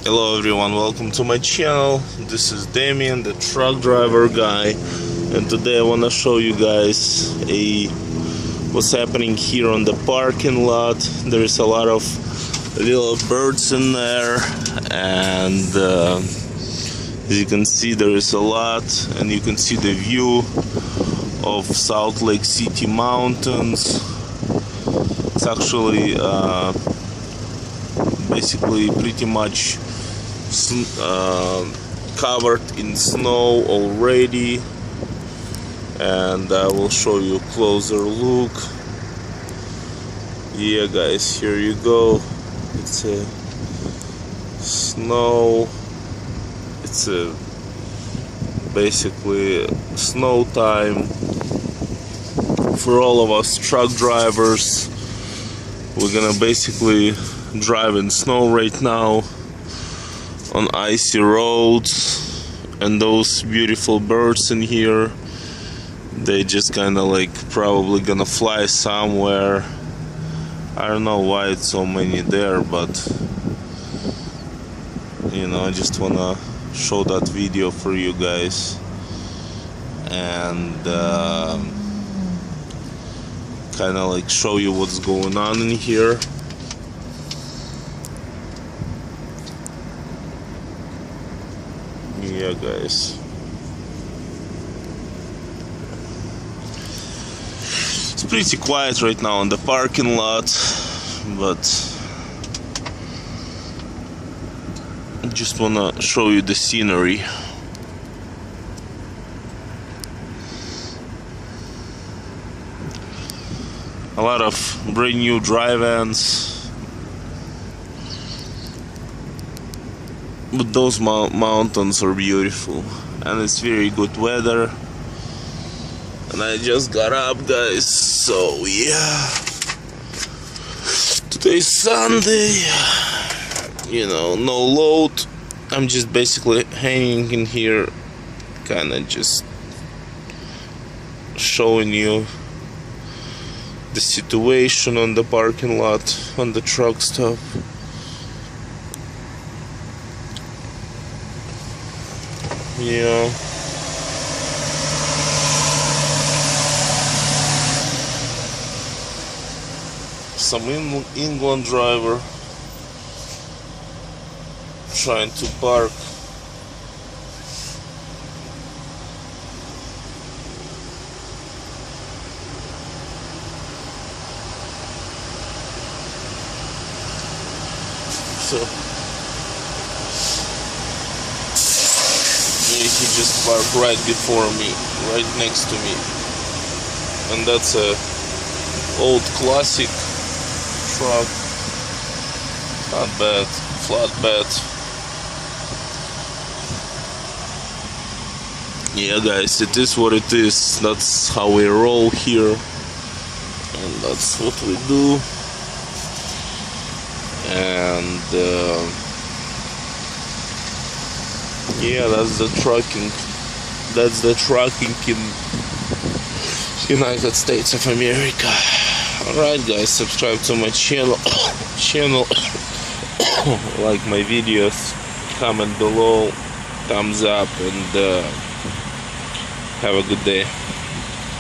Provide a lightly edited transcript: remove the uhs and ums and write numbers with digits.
Hello everyone, welcome to my channel. This is Damien, the truck driver guy, and today I want to show you guys what's happening here on the parking lot. There is a lot of little birds in there, and as you can see there is a lot, and you can see the view of Salt Lake City mountains. It's actually basically pretty much covered in snow already, and I will show you a closer look. Yeah guys, here you go. It's a snow, it's a basically snow time for all of us truck drivers. We're gonna basically drive in snow right now on icy roads, and those beautiful birds in here, they just kind of like probably gonna fly somewhere. I don't know why it's so many there, but you know, I just wanna show that video for you guys and kind of like show you what's going on in here. Yeah guys, it's pretty quiet right now in the parking lot, but I just wanna show you the scenery. A lot of brand new drive-ins, but those mountains are beautiful, and it's very good weather. And I just got up, guys, so yeah, today's Sunday, you know, no load. I'm just basically hanging in here, kind of just showing you the situation on the parking lot, on the truck stop. Yeah, some England driver trying to park. So he just parked right before me, right next to me, and that's a old classic truck, not bad, flatbed. Yeah guys, it is what it is. That's how we roll here, and that's what we do. And yeah, that's the trucking. That's the trucking in United States of America. Alright guys, subscribe to my channel, like my videos, comment below, thumbs up, and have a good day.